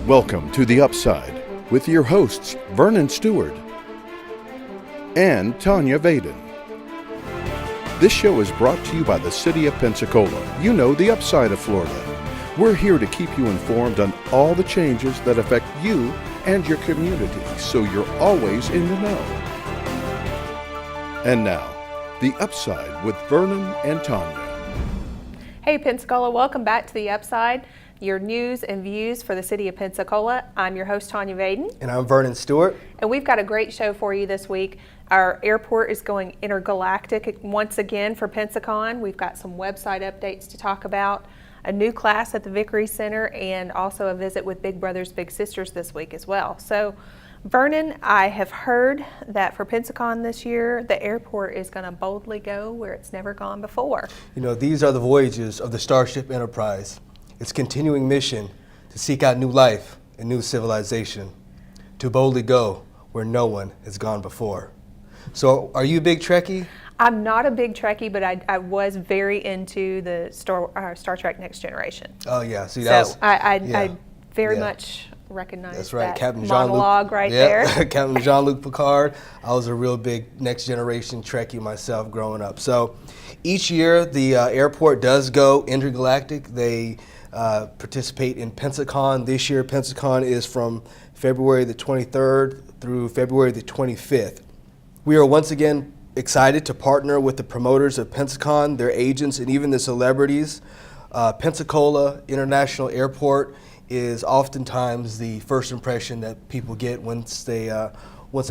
Welcome to The Upside with your hosts Vernon Stewart and Tanya Vaden. This show is brought to you by the City of Pensacola. You know, the upside of Florida. We're here to keep you informed on all the changes that affect you and your community, so you're always in the know. And now, The Upside with Vernon and Tanya. Hey Pensacola, welcome back to The Upside, your news and views for the City of Pensacola. I'm your host, Tanya Vaden. And I'm Vernon Stewart. And we've got a great show for you this week. Our airport is going intergalactic once again for Pensacon. We've got some website updates to talk about, a new class at the Vickery Center, and also a visit with Big Brothers Big Sisters this week as well. So Vernon, I have heard that for Pensacon this year, the airport is going to boldly go where it's never gone before. You know, these are the voyages of the Starship Enterprise. Its continuing mission to seek out new life and new civilization, to boldly go where no one has gone before. So, are you a big Trekkie? I'm not a big Trekkie, but I was very into the Star Trek Next Generation. Oh yeah, see so that was, I very much recognize that's right. that Captain monologue right there. Captain Jean-Luc Picard. I was a real big Next Generation Trekkie myself growing up. So each year the airport does go intergalactic. They participate in Pensacon. This year Pensacon is from February the 23rd through February the 25th. We are once again excited to partner with the promoters of Pensacon, their agents, and even the celebrities. Pensacola International Airport is oftentimes the first impression that people get once they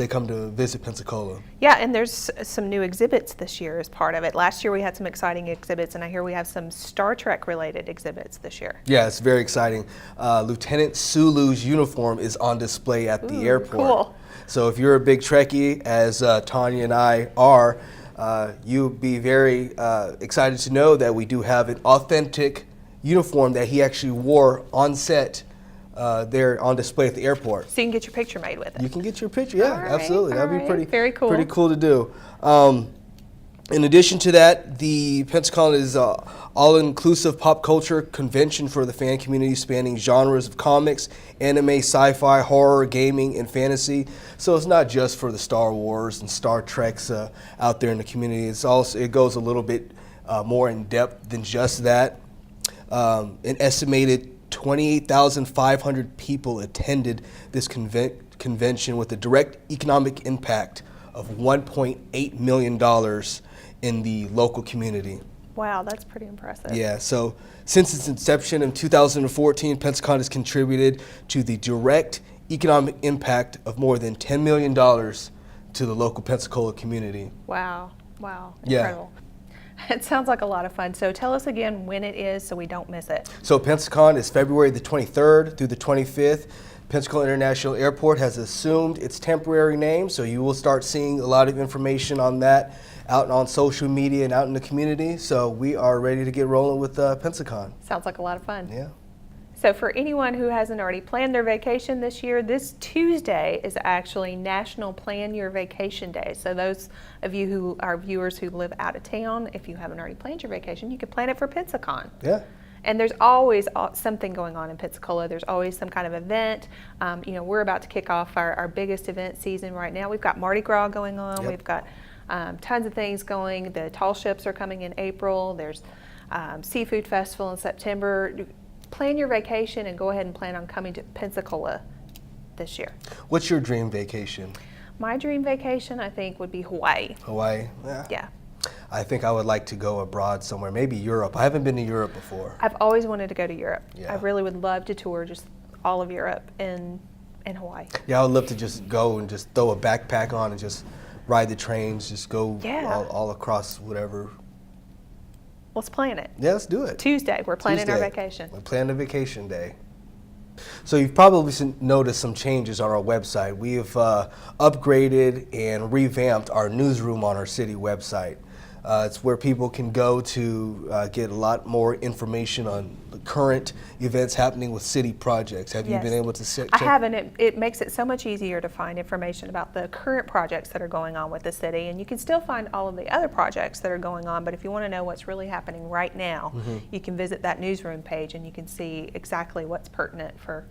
come to visit Pensacola. Yeah, and there's some new exhibits this year as part of it. Last year we had some exciting exhibits, and I hear we have some Star Trek related exhibits this year. Yeah, it's very exciting. Lieutenant Sulu's uniform is on display at the airport. Cool. So if you're a big Trekkie, as Tanya and I are, you'll be very excited to know that we do have an authentic uniform that he actually wore on set there on display at the airport. So you can get your picture made with it. You can get your picture, yeah, All absolutely. right, That'd be very cool. Pretty cool to do. In addition to that, the Pensacon is an all-inclusive pop culture convention for the fan community, spanning genres of comics, anime, sci-fi, horror, gaming, and fantasy. So it's not just for the Star Wars and Star Treks out there in the community. It goes a little bit more in depth than just that. An estimated 28,500 people attended this convention with a direct economic impact of $1.8 million in the local community. Wow, that's pretty impressive. Yeah, so since its inception in 2014, Pensacon has contributed to the direct economic impact of more than $10 million to the local Pensacola community. Wow, Yeah. incredible. It sounds like a lot of fun. So tell us again when it is so we don't miss it. So Pensacon is February the 23rd through the 25th. Pensacola International Airport has assumed its temporary name, so you will start seeing a lot of information on that out on social media and out in the community. So we are ready to get rolling with Pensacon. Sounds like a lot of fun. Yeah. So for anyone who hasn't already planned their vacation this year, this Tuesday is actually National Plan Your Vacation Day. So those of you who are viewers who live out of town, if you haven't already planned your vacation, you can plan it for Pensacon. Yeah. And there's always something going on in Pensacola. There's always some kind of event. We're about to kick off our biggest event season right now. We've got Mardi Gras going on. Yep. We've got tons of things going. The tall ships are coming in April. There's Seafood Festival in September. Plan your vacation and go ahead and plan on coming to Pensacola this year. What's your dream vacation? My dream vacation, I think, would be Hawaii. Hawaii? Yeah. I think I would like to go abroad somewhere, maybe Europe. I haven't been to Europe before. I've always wanted to go to Europe. Yeah. I really would love to tour just all of Europe and Hawaii. Yeah, I would love to just go and just throw a backpack on and just ride the trains, just go all across whatever. Let's plan it. Yeah, let's do it. Tuesday, we're planning our Tuesday. vacation. We're planning a vacation day. So you've probably noticed some changes on our website. We have upgraded and revamped our newsroom on our city website. It's where people can go to get a lot more information on the current events happening with city projects. Have you been able to check? I haven't. It makes it so much easier to find information about the current projects that are going on with the city, and you can still find all of the other projects that are going on, but if you want to know what's really happening right now, you can visit that newsroom page and you can see exactly what's pertinent for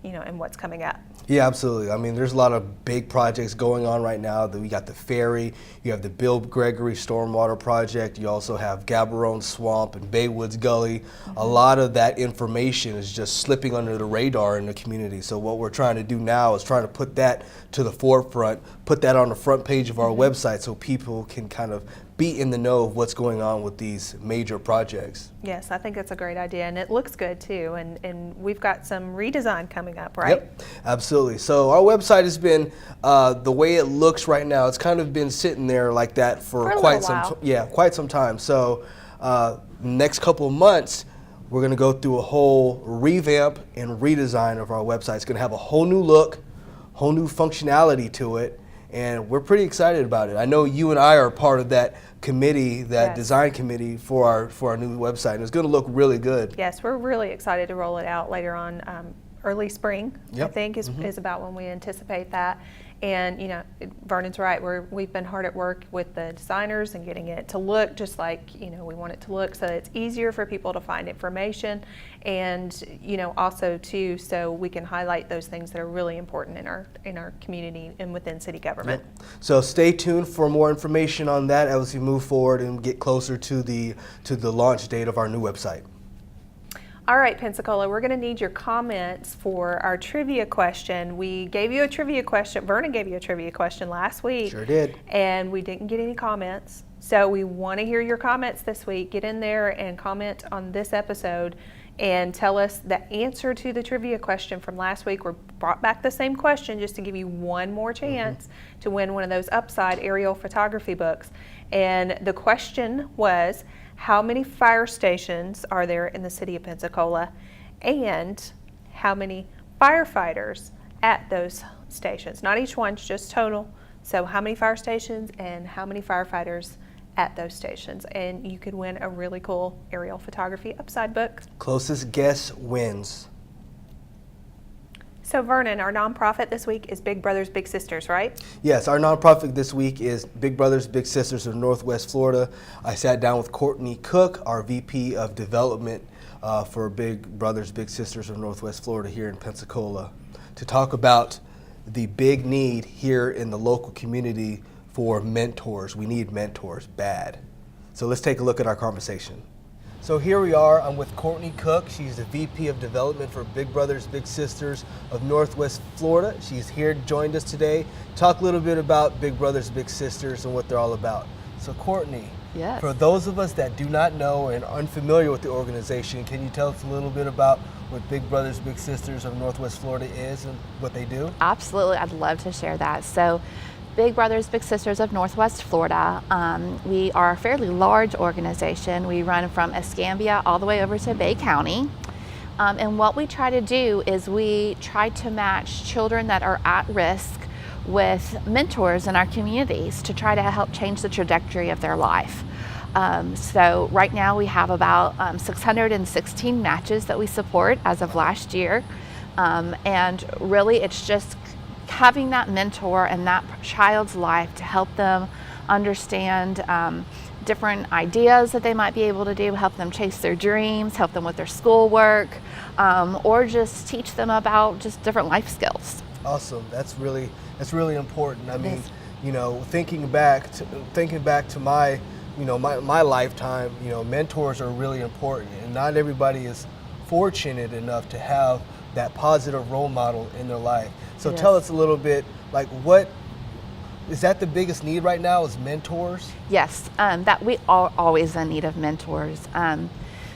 and what's coming up. Yeah, absolutely. I mean, there's a lot of big projects going on right now. We got the ferry, you have the Bill Gregory Stormwater Project, you also have Gaborone Swamp and Baywoods Gully. A lot of that information is just slipping under the radar in the community. So what we're trying to do now is trying to put that to the forefront, put that on the front page of our website so people can kind of be in the know of what's going on with these major projects. Yes, I think that's a great idea, and it looks good too, and we've got some redesign coming up, right? Yep, absolutely. So our website has been, the way it looks right now, it's kind of been sitting there like that for quite some time. So next couple of months, we're going to go through a whole revamp and redesign of our website. It's going to have a whole new look, whole new functionality to it, and we're pretty excited about it. I know you and I are part of that committee, that design committee for our new website, and it's going to look really good. Yes, we're really excited to roll it out later on. Early spring, I think, is about when we anticipate that. And Vernon's right. We've been hard at work with the designers and getting it to look just like we want it to look, so that it's easier for people to find information, and also too, so we can highlight those things that are really important in our community and within city government. So stay tuned for more information on that as we move forward and get closer to the launch date of our new website. All right, Pensacola, we're going to need your comments for our trivia question. We gave you a trivia question. Vernon gave you a trivia question last week. Sure did. And we didn't get any comments. So we want to hear your comments this week. Get in there and comment on this episode and tell us the answer to the trivia question from last week. We brought back the same question just to give you one more chance to win one of those Upside aerial photography books. And the question was, how many fire stations are there in the city of Pensacola, and how many firefighters at those stations? Not each one, just total. So how many fire stations and how many firefighters at those stations? And you could win a really cool aerial photography Upside book. Closest guess wins. So Vernon, our nonprofit this week is Big Brothers Big Sisters, right? Yes, our nonprofit this week is Big Brothers Big Sisters of Northwest Florida. I sat down with Courtney Cook, our VP of Development for Big Brothers Big Sisters of Northwest Florida here in Pensacola, to talk about the big need here in the local community for mentors. We need mentors bad. So let's take a look at our conversation. So here we are, I'm with Courtney Cook. She's the VP of Development for Big Brothers Big Sisters of Northwest Florida. She's here, joined us today. Talk a little bit about Big Brothers Big Sisters and what they're all about. So Courtney, for those of us that do not know and are unfamiliar with the organization, can you tell us a little bit about what Big Brothers Big Sisters of Northwest Florida is and what they do? Absolutely, I'd love to share that. So Big Brothers Big Sisters of Northwest Florida, we are a fairly large organization. We run from Escambia all the way over to Bay County. And what we try to do is we try to match children that are at risk with mentors in our communities to try to help change the trajectory of their life. So right now we have about 616 matches that we support as of last year. And really it's just having that mentor in that child's life to help them understand different ideas that they might be able to do, help them chase their dreams, help them with their schoolwork, or just teach them about just different life skills. Awesome. That's really important. I mean, thinking back to my my lifetime, mentors are really important, and not everybody is fortunate enough to have that positive role model in their life. So tell us a little bit, like, what is that the biggest need right now, is mentors? Yes, that we are always in need of mentors.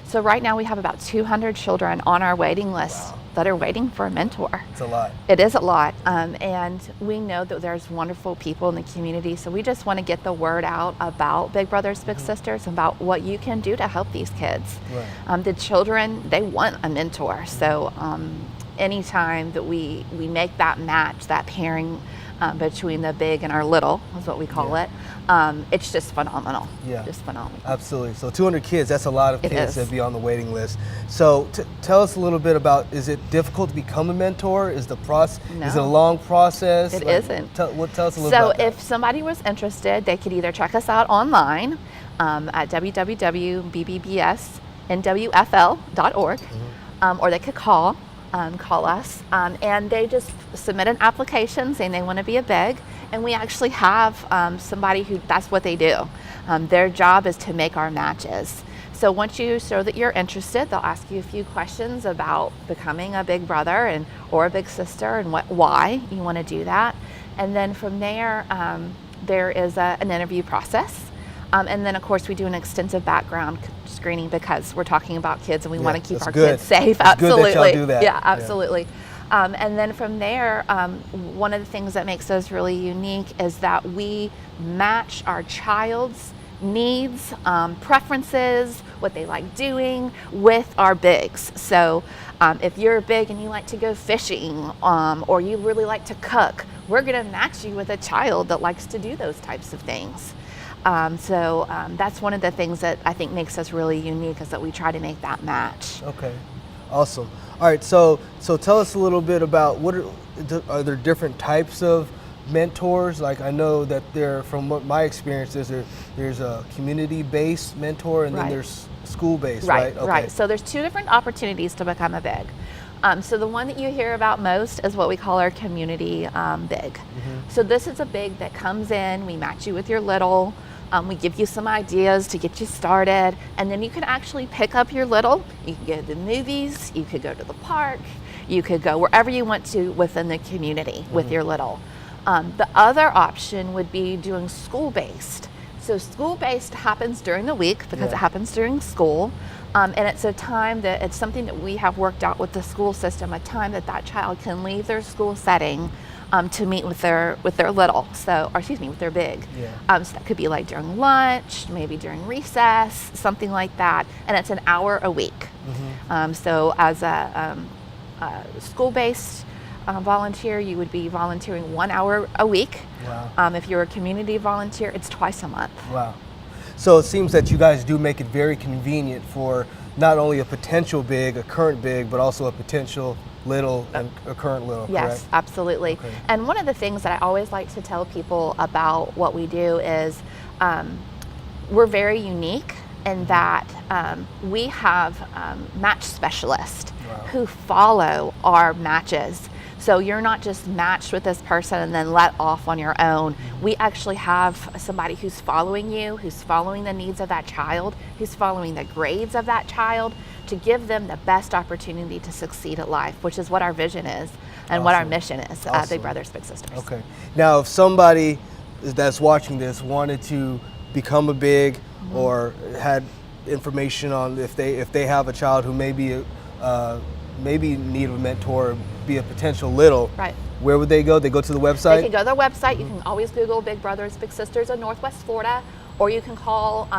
So right now we have about 200 children on our waiting list that are waiting for a mentor. It's a lot. It is a lot, and we know that there's wonderful people in the community, so we just want to get the word out about Big Brothers Big Sisters, about what you can do to help these kids. Right. The children, they want a mentor, so anytime that we make that match, that pairing between the big and our little, is what we call it, it's just phenomenal. Yeah. Just phenomenal. Absolutely. So 200 kids, that's a lot of kids that be on the waiting list. So tell us a little bit about, is it difficult to become a mentor? Is the process, is it a long process? It isn't. Tell us a little bit about that. So if somebody was interested, they could either check us out online at www.bbbsnwfl.org, or they could call call us, and they just submit an application saying they want to be a big, and we actually have somebody who, that's what they do. Their job is to make our matches. So once you show that you're interested, they'll ask you a few questions about becoming a big brother or a big sister, and why you want to do that. And then from there, there is an interview process. And then, of course, we do an extensive background screening because we're talking about kids and we want to keep our kids safe. Absolutely. Good that y'all do that. Yeah, absolutely. And then from there, one of the things that makes us really unique is that we match our child's needs, preferences, what they like doing with our bigs. So if you're big and you like to go fishing, or you really like to cook, we're going to match you with a child that likes to do those types of things. So that's one of the things that I think makes us really unique, is that we try to make that match. Okay, awesome. All right, so tell us a little bit about are there different types of mentors? Like, I know that from what my experience is, there's a community-based mentor, and then there's school-based, right? Okay. Right. So there's two different opportunities to become a big. So the one that you hear about most is what we call our community big. Mm-hmm. So this is a big that comes in, we match you with your little, we give you some ideas to get you started, and then you can actually pick up your little. You can go to the movies, you could go to the park, you could go wherever you want to within the community with your little. The other option would be doing school-based. So school-based happens during the week because it happens during school. And it's a time that it's something that we have worked out with the school system, a time that child can leave their school setting to meet with their little, with their big. Yeah. So that could be like during lunch, maybe during recess, something like that. And it's an hour a week. Mm-hmm. So as a school-based volunteer, you would be volunteering 1 hour a week. Wow. If you're a community volunteer, it's twice a month. Wow. So it seems that you guys do make it very convenient for not only a potential big, a current big, but also a potential little and a current little, Yes, correct? absolutely. Okay. And one of the things that I always like to tell people about what we do is we're very unique in that we have match specialists who follow our matches. So you're not just matched with this person and then let off on your own. We actually have somebody who's following you, who's following the needs of that child, who's following the grades of that child, to give them the best opportunity to succeed at life, which is what our vision is and what our mission is at Big Brothers Big Sisters. Okay. Now, if somebody that's watching this wanted to become a big, or had information on if they have a child who maybe need a mentor, be a potential little, right, where would they go? They go to the website? They can go to their website. You can always Google Big Brothers Big Sisters of Northwest Florida, or you can call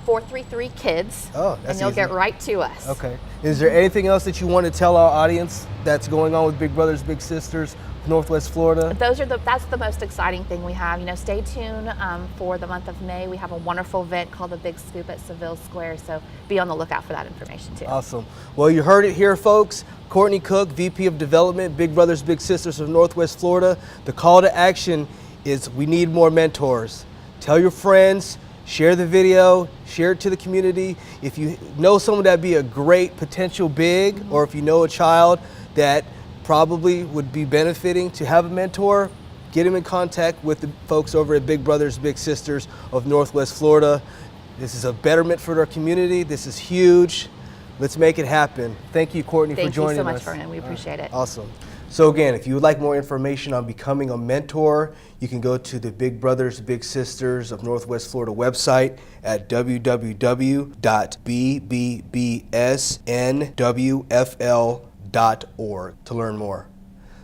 433-KIDS, and you'll get right to us. Okay. Is there anything else that you want to tell our audience that's going on with Big Brothers Big Sisters Northwest Florida? That's the most exciting thing we have. Stay tuned for the month of May. We have a wonderful event called the Big Scoop at Seville Square, so be on the lookout for that information too. Awesome. Well, you heard it here, folks. Courtney Cook, VP of Development, Big Brothers Big Sisters of Northwest Florida. The call to action is we need more mentors. Tell your friends, share the video, share it to the community. If you know someone that'd be a great potential big, or if you know a child that probably would be benefiting to have a mentor, get them in contact with the folks over at Big Brothers Big Sisters of Northwest Florida. This is a betterment for our community. This is huge. Let's make it happen. Thank you, Courtney, for joining us. Thank you so much, Vernon. We appreciate it. Awesome. So again, if you would like more information on becoming a mentor, you can go to the Big Brothers Big Sisters of Northwest Florida website at www.bbsnwfl.org to learn more.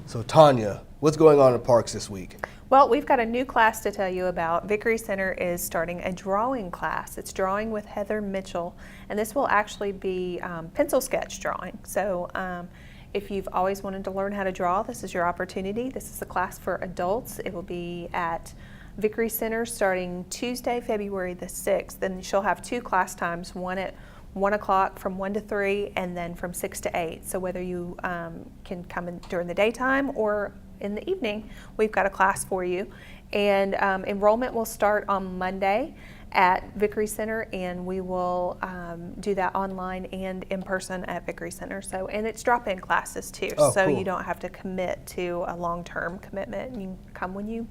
So Tanya, what's going on in parks this week? Well, we've got a new class to tell you about. Vickery Center is starting a drawing class. It's drawing with Heather Mitchell, and this will actually be pencil sketch drawing. So if you've always wanted to learn how to draw, this is your opportunity. This is a class for adults. It will be at Vickery Center starting Tuesday, February the 6th. Then she'll have two class times, one at 1 o'clock from 1 to 3, and then from 6 to 8. So whether you can come in during the daytime or in the evening, we've got a class for you. And enrollment will start on Monday, at Vickery Center, and we will do that online and in person at Vickery Center. So, and it's drop-in classes too, so cool. you don't have to commit to a long-term commitment. You come when you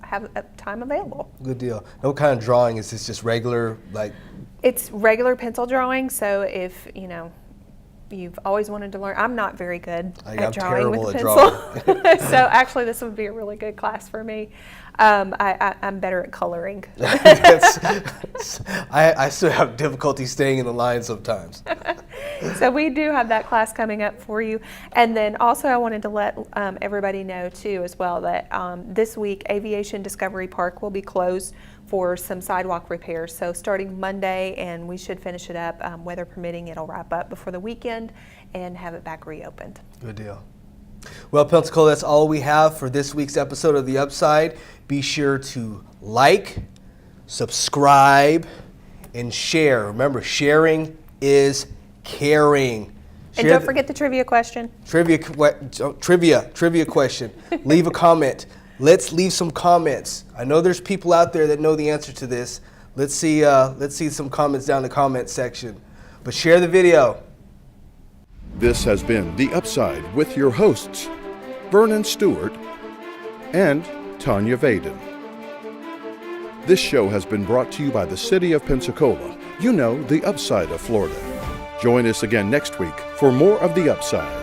have time available. Good deal. What kind of drawing is this? Just regular, like? It's regular pencil drawing. So if you've always wanted to learn, I'm not very good at drawing with a pencil. So actually, this would be a really good class for me. I'm better at coloring. I still have difficulty staying in the line sometimes. So we do have that class coming up for you. And then also I wanted to let everybody know too as well that this week Aviation Discovery Park will be closed for some sidewalk repairs. So starting Monday, and we should finish it up, weather permitting, it'll wrap up before the weekend and have it back reopened. Good deal. Well, Pensacola, that's all we have for this week's episode of The Upside. Be sure to like, subscribe, and share. Remember, sharing is caring. And don't forget the trivia question. Trivia question. Leave a comment. Let's leave some comments. I know there's people out there that know the answer to this. Let's see some comments down in the comment section. But share the video. This has been The Upside with your hosts, Vernon Stewart and Tanya Vaden. This show has been brought to you by the City of Pensacola. You know, the upside of Florida. Join us again next week for more of The Upside.